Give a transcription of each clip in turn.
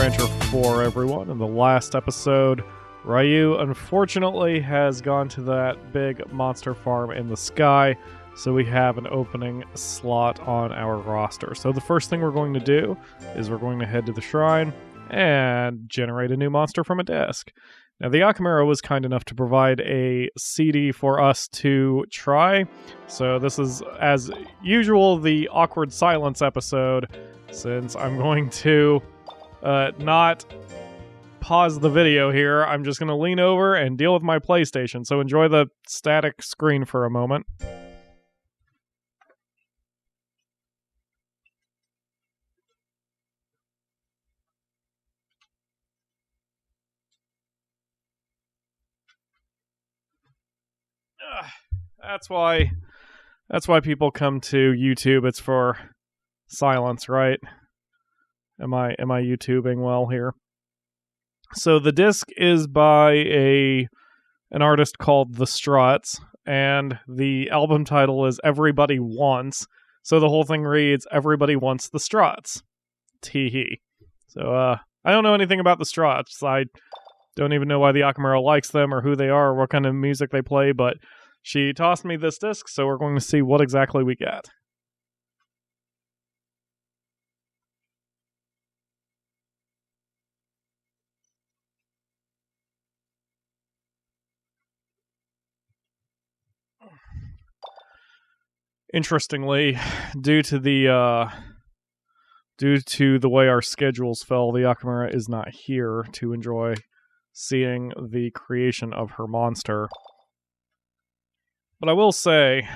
Rancher 4, everyone. In the last episode, Ryu unfortunately has gone to that big monster farm in the sky, so we have an opening slot on our roster. So the first thing we're going to do is we're going to head to the shrine and generate a new monster from a disc. Now, the Akamura was kind enough to provide a CD for us to try, so this is, as usual, the awkward silence episode, since I'm going to not pause the video here. I'm just going to lean over and deal with my PlayStation, so enjoy the static screen for a moment. That's why people come to YouTube. It's for silence, right? Am I YouTubing well here? So the disc is by an artist called The Struts, and the album title is Everybody Wants. So the whole thing reads Everybody Wants the Struts. Tee-hee. So I don't know anything about the Struts. I don't even know why the Akamura likes them or who they are or what kind of music they play, but she tossed me this disc, so we're going to see what exactly we get. Interestingly, due to the way our schedules fell, the Akamura is not here to enjoy seeing the creation of her monster. But I will say,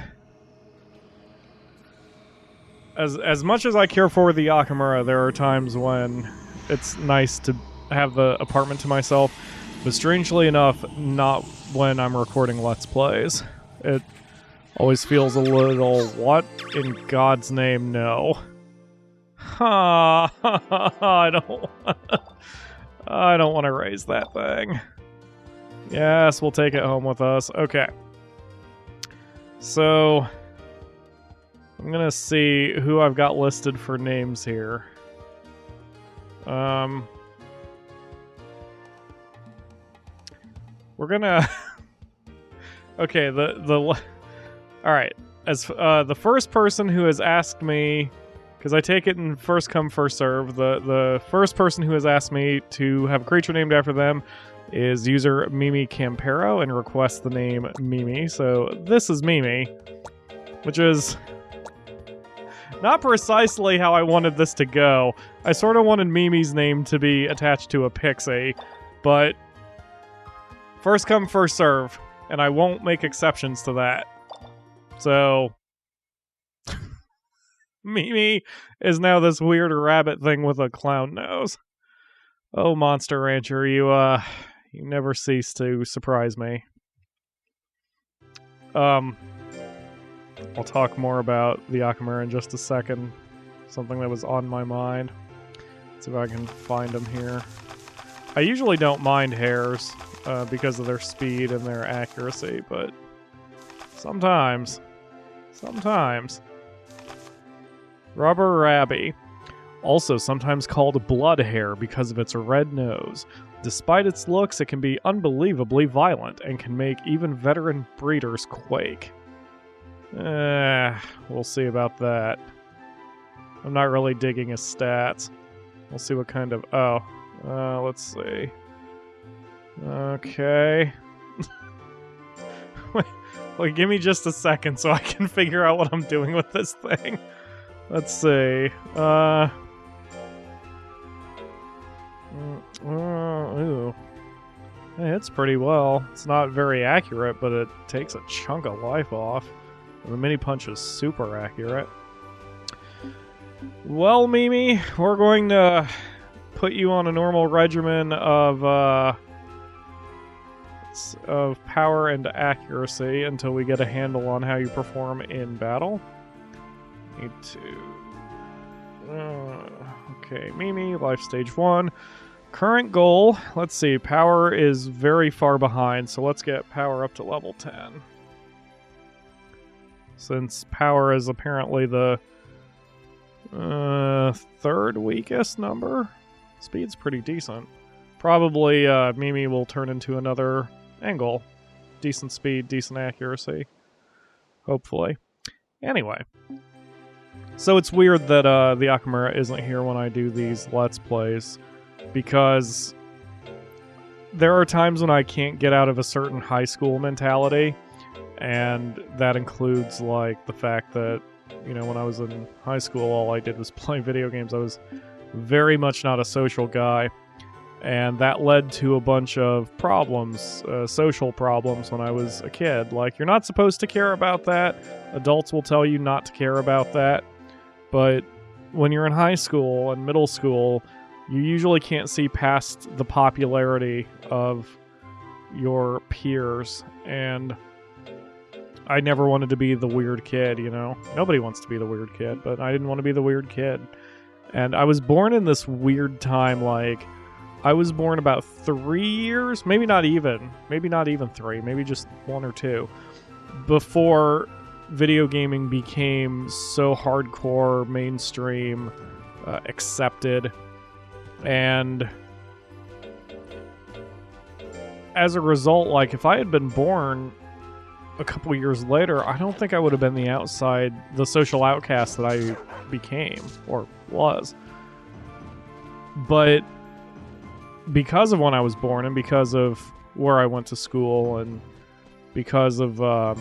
as much as I care for the Akamura, there are times when it's nice to have the apartment to myself, but strangely enough, not when I'm recording Let's Plays. It always feels a little, what in God's name, no. I don't want to raise that thing. Yes, we'll take it home with us. Okay. So, I'm gonna see who I've got listed for names here. We're gonna... Okay, Alright, as the first person who has asked me, because I take it in first come, first serve, the first person who has asked me to have a creature named after them is user Mimi Campero and requests the name Mimi. So this is Mimi, which is not precisely how I wanted this to go. I sort of wanted Mimi's name to be attached to a pixie, but first come, first serve, and I won't make exceptions to that. So Mimi is now this weird rabbit thing with a clown nose. Oh, Monster Rancher, you never cease to surprise me. I'll talk more about the Akamura in just a second. Something that was on my mind. Let's see if I can find them here. I usually don't mind hares because of their speed and their accuracy, but sometimes. Rubber Rabby. Also sometimes called blood hare because of its red nose. Despite its looks, it can be unbelievably violent and can make even veteran breeders quake. We'll see about that. I'm not really digging his stats. We'll see what kind of... let's see. Okay. Wait, give me just a second so I can figure out what I'm doing with this thing. Let's see. Ooh. It hits pretty well. It's not very accurate, but it takes a chunk of life off. And the mini punch is super accurate. Well, Mimi, we're going to put you on a normal regimen of power and accuracy until we get a handle on how you perform in battle. Need to... okay, Mimi, life stage 1. Current goal, let's see, power is very far behind, so let's get power up to level 10. Since power is apparently the third weakest number. Speed's pretty decent. Probably Mimi will turn into another angle. Decent speed, decent accuracy. Hopefully. Anyway. So it's weird that the Akamura isn't here when I do these Let's Plays, because there are times when I can't get out of a certain high school mentality, and that includes, like, the fact that, you know, when I was in high school, all I did was play video games. I was very much not a social guy, and that led to a bunch of problems, social problems when I was a kid. Like, you're not supposed to care about that. Adults will tell you not to care about that. But when you're in high school and middle school, you usually can't see past the popularity of your peers. And I never wanted to be the weird kid, you know? Nobody wants to be the weird kid, but I didn't want to be the weird kid. And I was born in this weird time, like, I was born about 3 years, maybe not even 3, maybe just 1 or 2, before video gaming became so hardcore, mainstream, accepted, and as a result, like, if I had been born a couple years later, I don't think I would have been the social outcast that I became, or was. But because of when I was born, and because of where I went to school, and because of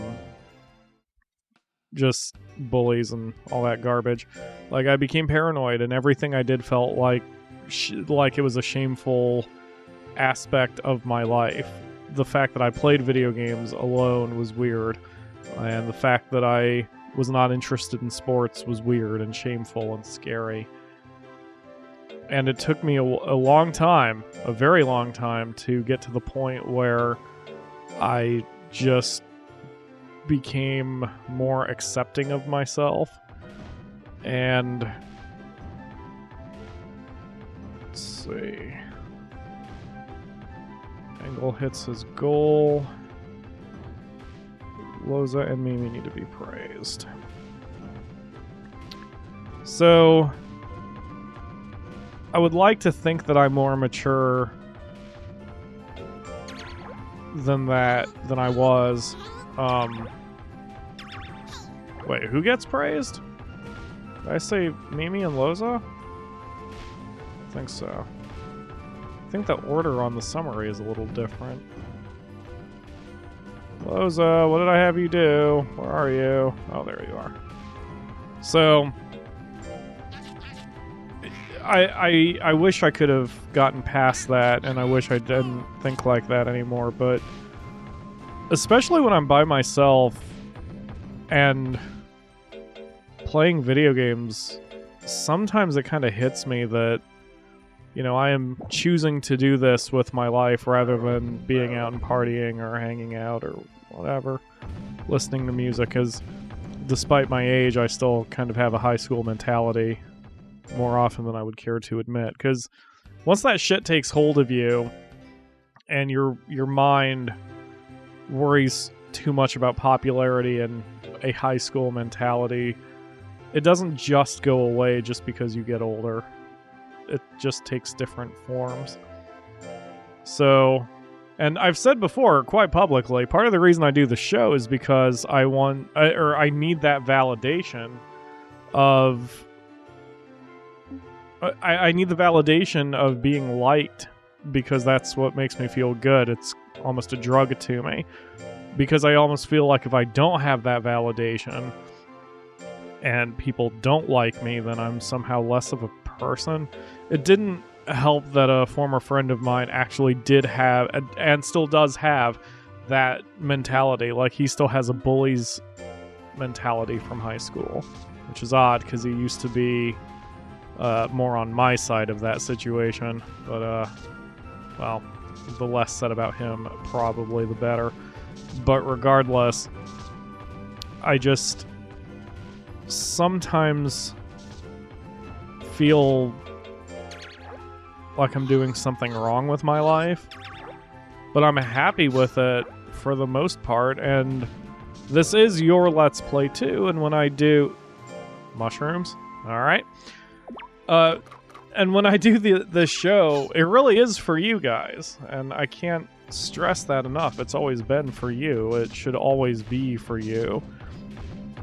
just bullies and all that garbage, like, I became paranoid, and everything I did felt like it was a shameful aspect of my life. The fact that I played video games alone was weird, and the fact that I was not interested in sports was weird and shameful and scary. And it took me a long time, a very long time, to get to the point where I just became more accepting of myself. And let's see. Angle hits his goal. Loza and Mimi need to be praised. So I would like to think that I'm more mature than I was. Wait, who gets praised? Did I say Mimi and Loza? I think so. I think the order on the summary is a little different. Loza, what did I have you do? Where are you? Oh, there you are. So I wish I could have gotten past that, and I wish I didn't think like that anymore, but especially when I'm by myself and playing video games, sometimes it kind of hits me that, you know, I am choosing to do this with my life rather than being out and partying or hanging out or whatever, listening to music, because despite my age, I still kind of have a high school mentality more often than I would care to admit, because once that shit takes hold of you and your mind worries too much about popularity and a high school mentality, it doesn't just go away just because you get older. It just takes different forms. So, and I've said before, quite publicly, part of the reason I do the show is because I need that validation of I need the validation of being liked, because that's what makes me feel good. It's almost a drug to me, because I almost feel like if I don't have that validation and people don't like me, then I'm somehow less of a person. It didn't help that a former friend of mine actually did have, and still does have, that mentality. Like, he still has a bully's mentality from high school, which is odd because he used to be more on my side of that situation. But, well, the less said about him, probably the better. But regardless, I just sometimes feel like I'm doing something wrong with my life, but I'm happy with it for the most part, and this is your Let's Play too, and when I do... Mushrooms? Alright. And when I do the show, it really is for you guys, and I can't stress that enough. It's always been for you. It should always be for you.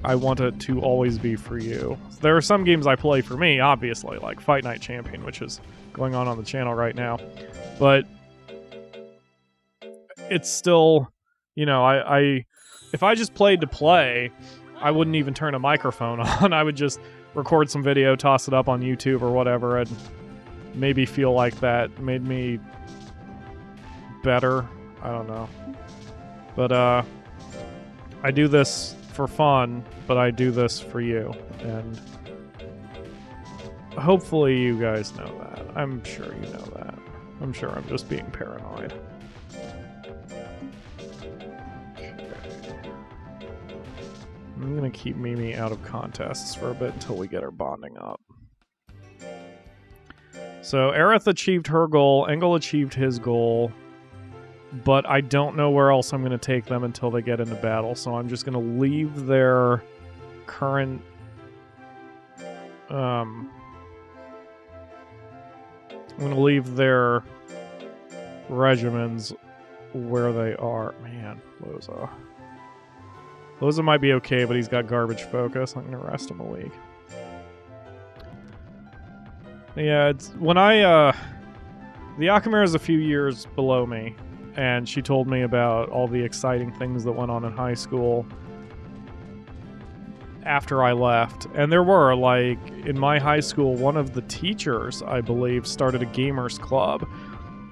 I want it to always be for you. There are some games I play for me, obviously, like Fight Night Champion, which is going on the channel right now. But it's still, you know, I if I just played to play, I wouldn't even turn a microphone on. I would just record some video, toss it up on YouTube or whatever, and maybe feel like that made me better. I don't know. But I do this for fun, but I do this for you, and hopefully you guys know that. I'm sure you know that. I'm sure I'm just being paranoid. Okay. I'm gonna keep Mimi out of contests for a bit until we get her bonding up. So Aerith achieved her goal, Engel achieved his goal, but I don't know where else I'm going to take them until they get into battle, so I'm just going to leave their current I'm going to leave their regimens where they are. Man, Loza. Loza might be okay, but he's got garbage focus. I'm going to rest him a week. Yeah, it's when the Akamira is a few years below me, and she told me about all the exciting things that went on in high school after I left. And there were, like, in my high school, one of the teachers, I believe, started a gamers club.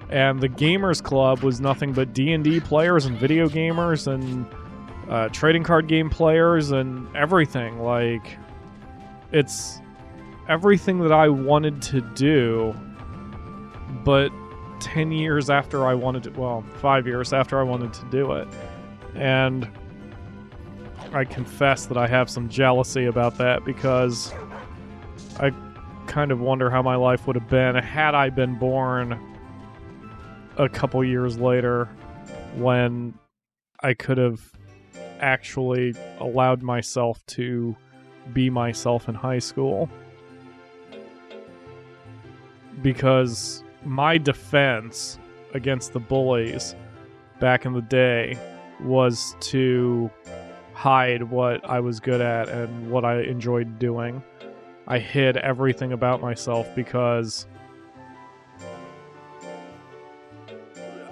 And the gamers club was nothing but D&D players and video gamers and trading card game players and everything. Like, it's everything that I wanted to do, but 10 years after I wanted to, well, 5 years after I wanted to do it. And I confess that I have some jealousy about that, because I kind of wonder how my life would have been had I been born a couple years later, when I could have actually allowed myself to be myself in high school. Because my defense against the bullies back in the day was to hide what I was good at and what I enjoyed doing. I hid everything about myself because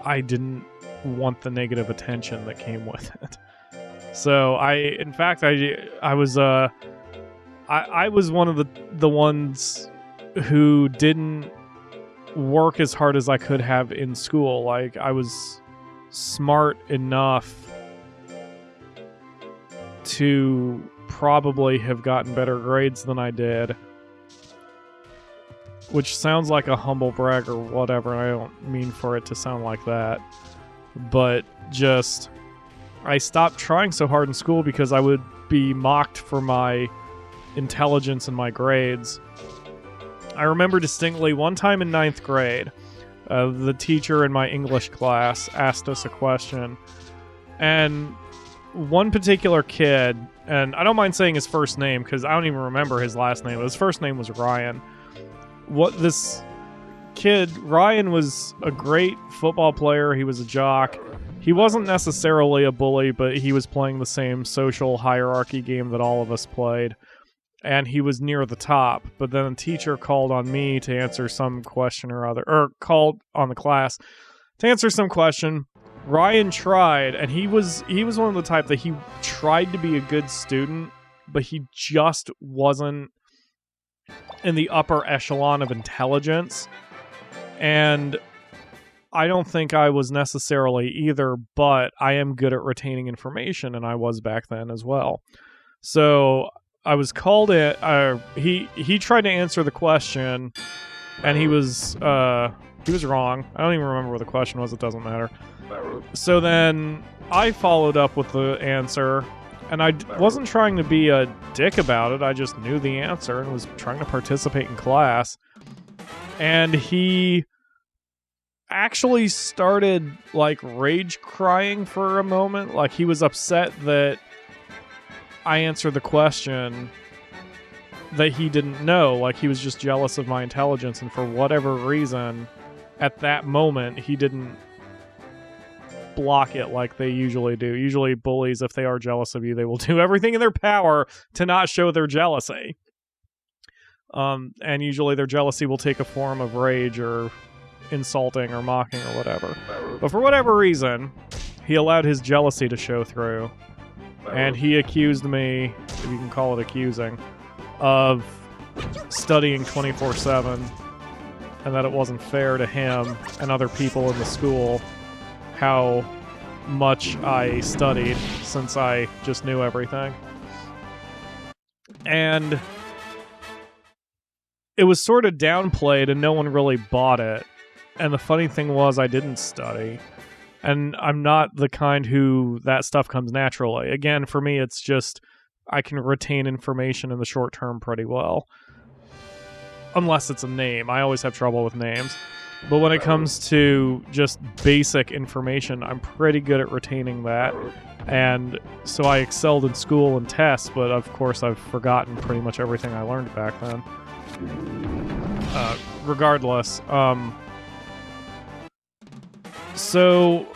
I didn't want the negative attention that came with it. So I was one of the ones who didn't work as hard as I could have in school. Like, I was smart enough to probably have gotten better grades than I did, which sounds like a humble brag or whatever. I don't mean for it to sound like that, but just I stopped trying so hard in school because I would be mocked for my intelligence and my grades. I remember distinctly one time in 9th grade, the teacher in my English class asked us a question, and one particular kid, and I don't mind saying his first name because I don't even remember his last name, but his first name was Ryan. This kid, Ryan, was a great football player. He was a jock. He wasn't necessarily a bully, but he was playing the same social hierarchy game that all of us played. And he was near the top, but then a teacher called on me to answer some question or other, or called on the class to answer some question. Ryan tried, and he was one of the type that he tried to be a good student, but he just wasn't in the upper echelon of intelligence. And I don't think I was necessarily either, but I am good at retaining information, and I was back then as well. So I was called in. He tried to answer the question, and he was wrong. I don't even remember what the question was. It doesn't matter. So then I followed up with the answer, and I wasn't trying to be a dick about it. I just knew the answer and was trying to participate in class. And he actually started, like, rage crying for a moment. Like, he was upset that I answered the question that he didn't know. Like, he was just jealous of my intelligence, and for whatever reason, at that moment, he didn't block it like they usually do. Usually bullies, if they are jealous of you, they will do everything in their power to not show their jealousy. And usually their jealousy will take a form of rage or insulting or mocking or whatever. But for whatever reason, he allowed his jealousy to show through. And he accused me, if you can call it accusing, of studying 24/7, and that it wasn't fair to him and other people in the school how much I studied, since I just knew everything. And it was sort of downplayed and no one really bought it. And the funny thing was, I didn't study. And I'm not the kind who that stuff comes naturally. Again, for me, it's just I can retain information in the short term pretty well. Unless it's a name. I always have trouble with names. But when it comes to just basic information, I'm pretty good at retaining that. And so I excelled in school and tests, but of course I've forgotten pretty much everything I learned back then. Regardless, so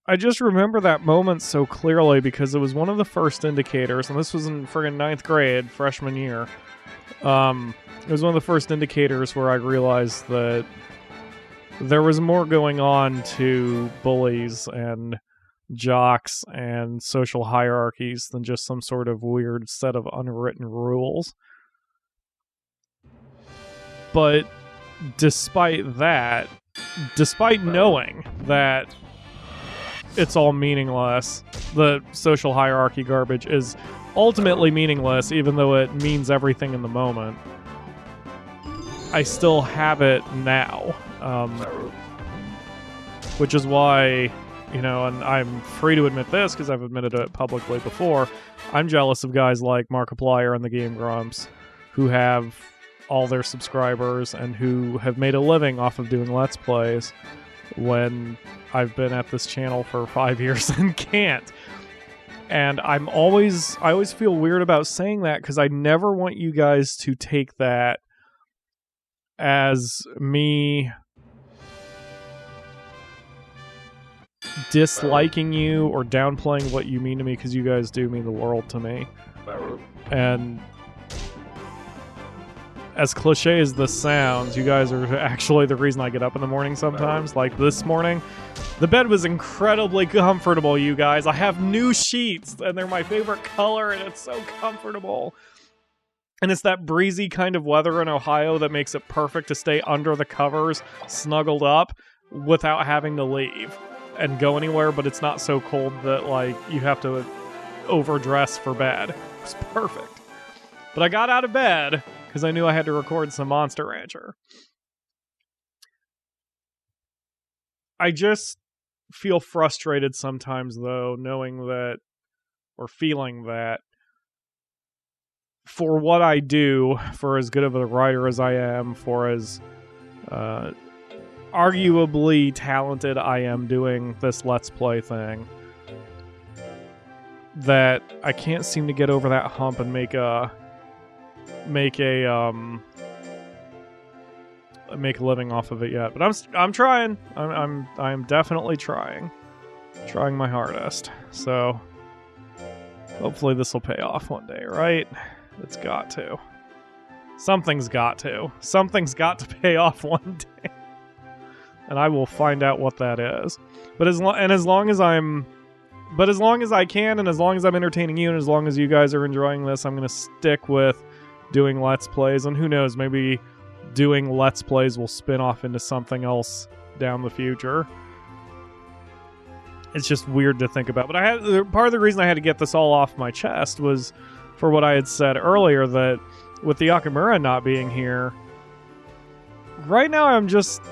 I just remember that moment so clearly because it was one of the first indicators, and this was in friggin' 9th grade, freshman year. It was one of the first indicators where I realized that there was more going on to bullies and jocks and social hierarchies than just some sort of weird set of unwritten rules. But despite that, despite knowing that it's all meaningless, the social hierarchy garbage is ultimately meaningless, even though it means everything in the moment, I still have it now. Which is why, you know, and I'm free to admit this because I've admitted it publicly before, I'm jealous of guys like Markiplier and the Game Grumps who have all their subscribers and who have made a living off of doing Let's Plays when I've been at this channel for 5 years and can't. And I always feel weird about saying that because I never want you guys to take that as me disliking you or downplaying what you mean to me, because you guys do mean the world to me. And as cliche as this sounds, you guys are actually the reason I get up in the morning sometimes. Like this morning, the bed was incredibly comfortable, you guys. I have new sheets, and they're my favorite color, and it's so comfortable. And it's that breezy kind of weather in Ohio that makes it perfect to stay under the covers, snuggled up, without having to leave and go anywhere, but it's not so cold that, like, you have to overdress for bed. It's perfect. But I got out of bed because I knew I had to record some Monster Rancher. I just feel frustrated sometimes, though, knowing that, or feeling that, for what I do, for as good of a writer as I am, for as arguably talented I am doing this Let's Play thing, that I can't seem to get over that hump and make a living off of it yet. But I'm trying. I'm definitely trying my hardest. So hopefully this will pay off one day, right? It's got to. Something's got to. Something's got to pay off one day. And I will find out what that is. But as long as I can, and as long as I'm entertaining you, and as long as you guys are enjoying this, I'm going to stick with doing Let's Plays. And who knows, maybe doing Let's Plays will spin off into something else down the future. It's just weird to think about. But part of the reason I had to get this all off my chest was for what I had said earlier, that with the Yakamura not being here, right now I'm just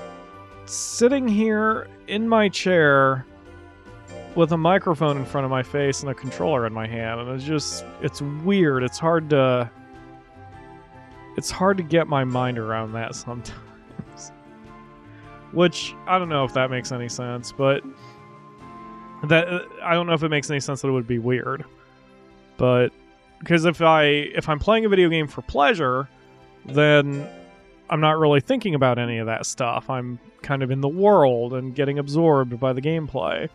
sitting here in my chair with a microphone in front of my face and a controller in my hand, and it's weird. It's hard to get my mind around that sometimes. Which, I don't know if that makes any sense, but I don't know if it makes any sense that it would be weird. But Because if I'm playing a video game for pleasure, then I'm not really thinking about any of that stuff. I'm kind of in the world and getting absorbed by the gameplay,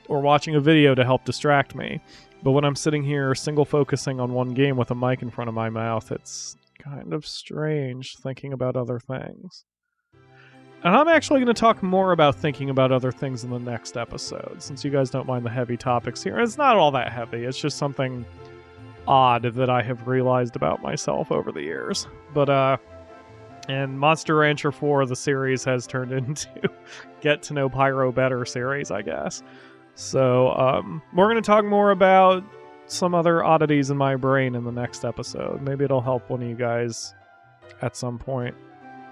or watching a video to help distract me. But when I'm sitting here single focusing on one game with a mic in front of my mouth, it's kind of strange thinking about other things. And I'm actually going to talk more about thinking about other things in the next episode, since you guys don't mind the heavy topics here. It's not all that heavy, it's just something odd that I have realized about myself over the years. But, and Monster Rancher 4, the series has turned into Get to Know Pyro Better series, I guess. So, we're going to talk more about some other oddities in my brain in the next episode. Maybe it'll help one of you guys at some point,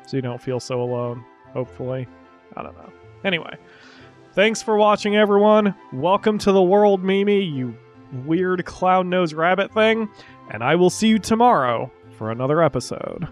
so you don't feel so alone, hopefully. I don't know. Anyway, thanks for watching, everyone. Welcome to the world, Mimi, you weird clown-nosed rabbit thing, and I will see you tomorrow for another episode.